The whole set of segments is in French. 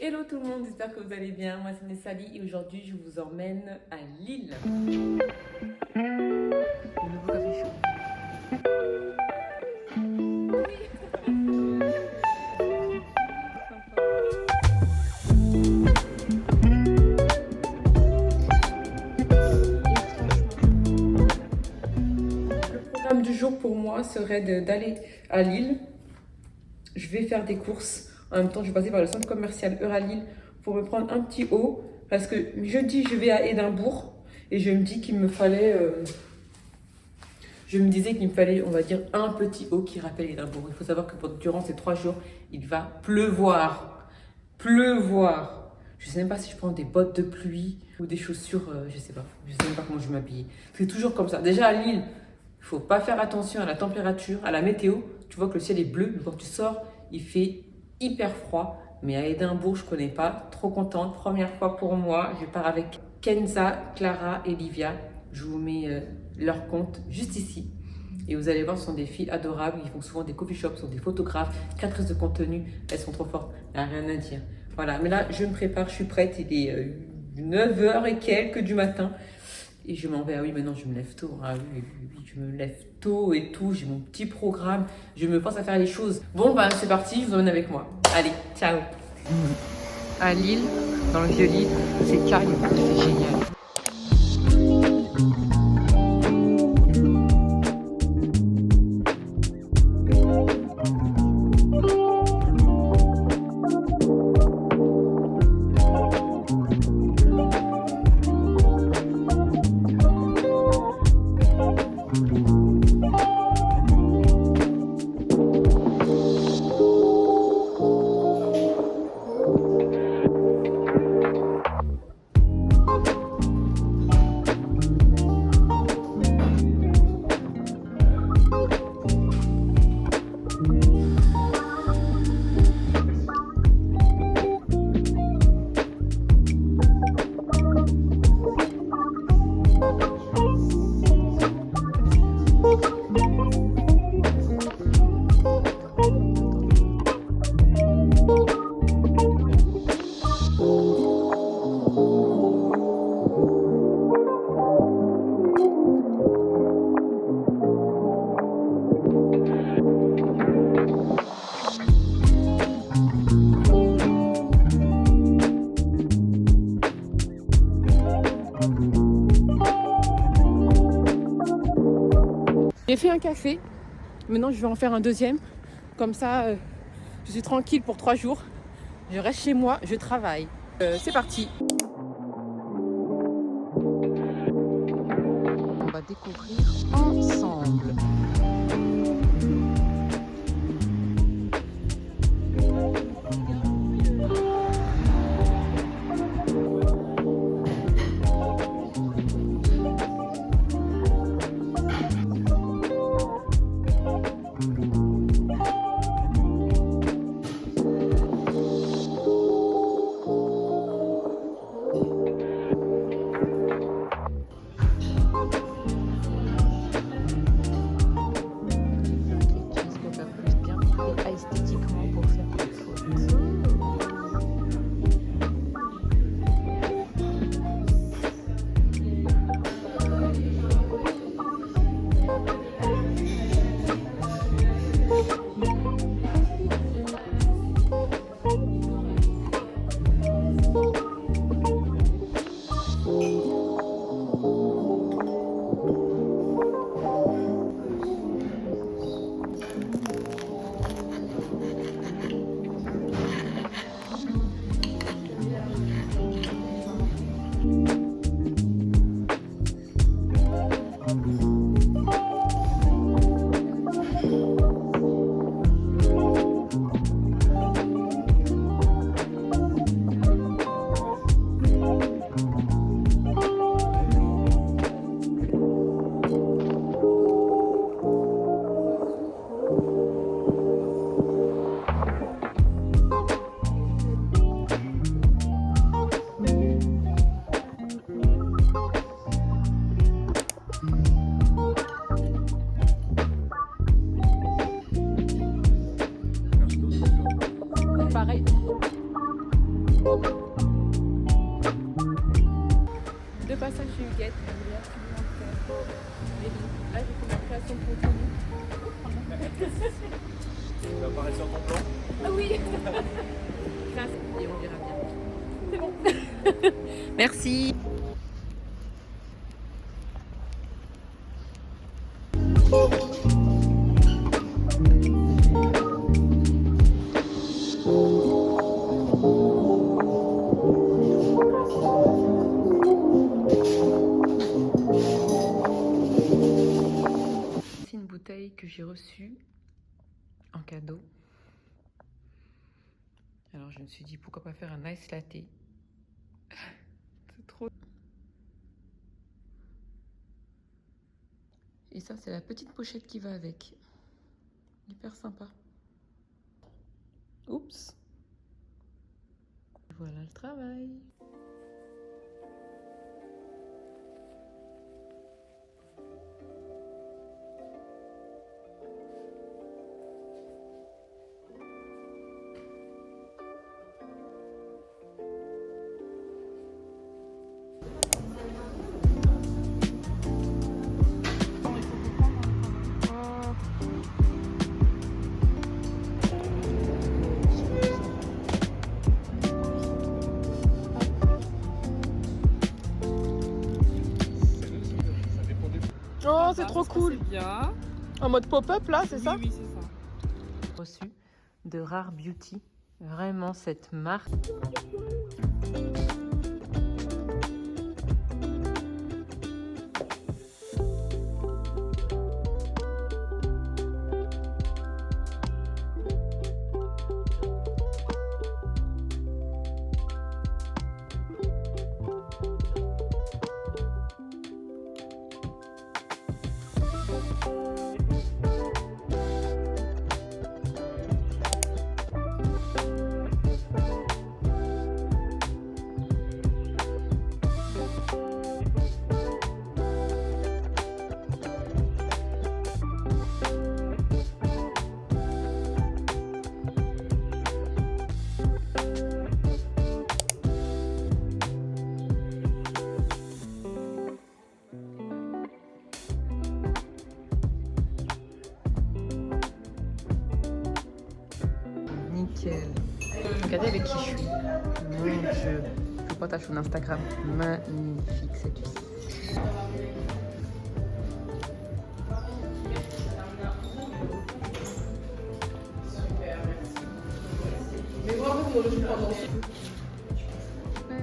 Hello tout le monde, j'espère que vous allez bien. Moi c'est Nessali et aujourd'hui je vous emmène à Lille. Le nouveau café chaud. Le programme du jour pour moi serait d'aller à Lille. Je vais faire des courses. En même temps, je vais passer par le centre commercial Euralille pour me prendre un petit haut. Parce que jeudi, je vais à Édimbourg. Et je me dis qu'il me fallait... je me disais qu'il me fallait, on va dire, un petit haut qui rappelle Édimbourg. Il faut savoir que durant ces 3 jours, il va pleuvoir. Pleuvoir. Je ne sais même pas si je prends des bottes de pluie ou des chaussures, je ne sais pas. Je ne sais même pas comment je vais m'habiller. C'est toujours comme ça. Déjà à Lille, il ne faut pas faire attention à la température, à la météo. Tu vois que le ciel est bleu, mais quand tu sors, il fait hyper froid. Mais à Édimbourg, je ne connais pas. Trop contente. Première fois pour moi. Je pars avec Kenza, Clara et Livia. Je vous mets leur compte juste ici. Et vous allez voir, ce sont des filles adorables. Ils font souvent des coffee shops, ce sont des photographes, créatrices de contenu. Elles sont trop fortes. Il n'y a rien à dire. Voilà. Mais là, je me prépare. Je suis prête. Il est 9h et quelques du matin. Et je m'en vais. Ah oui, maintenant, je me lève tôt. Ah oui, je me lève tôt et tout. J'ai mon petit programme. Je me pense à faire les choses. Bon, bah, c'est parti. Je vous emmène avec moi. Allez, ciao. À Lille, dans le Vieux-Lille, c'est calme. C'est génial. J'ai fait un café, maintenant je vais en faire un deuxième. Comme ça, je suis tranquille pour 3 jours. Je reste chez moi, je travaille. C'est parti. On va découvrir ensemble. De passage chez Huguette, elle voulait absolument faire. Et là, j'ai fait ma création de contenu. Ça va apparaître sur ton plan. Ah oui. Grâce, et on verra bien. C'est bon. Merci. C'est une bouteille que j'ai reçue en cadeau. Alors je me suis dit pourquoi pas faire un ice latte. C'est trop. Et ça c'est la petite pochette qui va avec. Hyper sympa. Oups. Voilà le travail. Oh, c'est trop cool. Bien. En mode pop-up là, c'est ça? Oui, c'est ça. Reçu de Rare Beauty. Vraiment cette marque. Nickel. Regardez avec qui je suis. Mon Dieu. Je partage sur Instagram. Magnifique cette fille. Et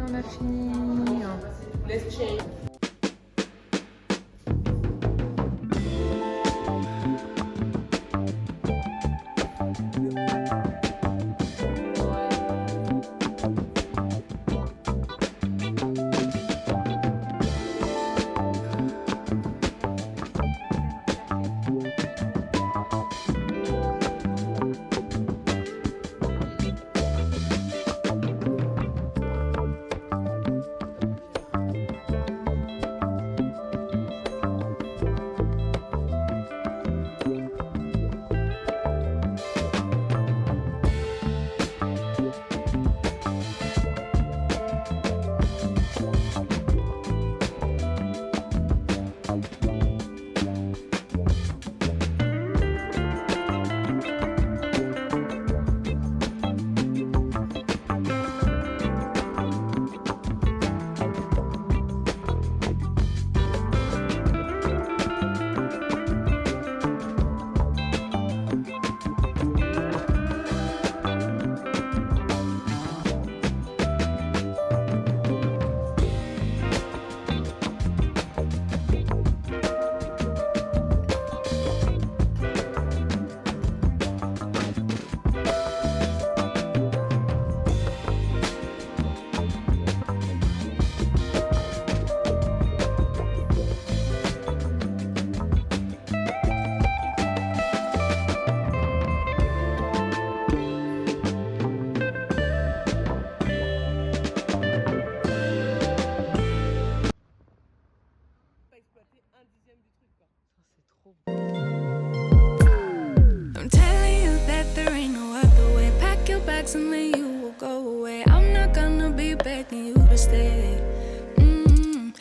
on a fini. Let's change. I'm telling you that there ain't no other way. Pack your bags and then you will go away. I'm not gonna be begging you to stay.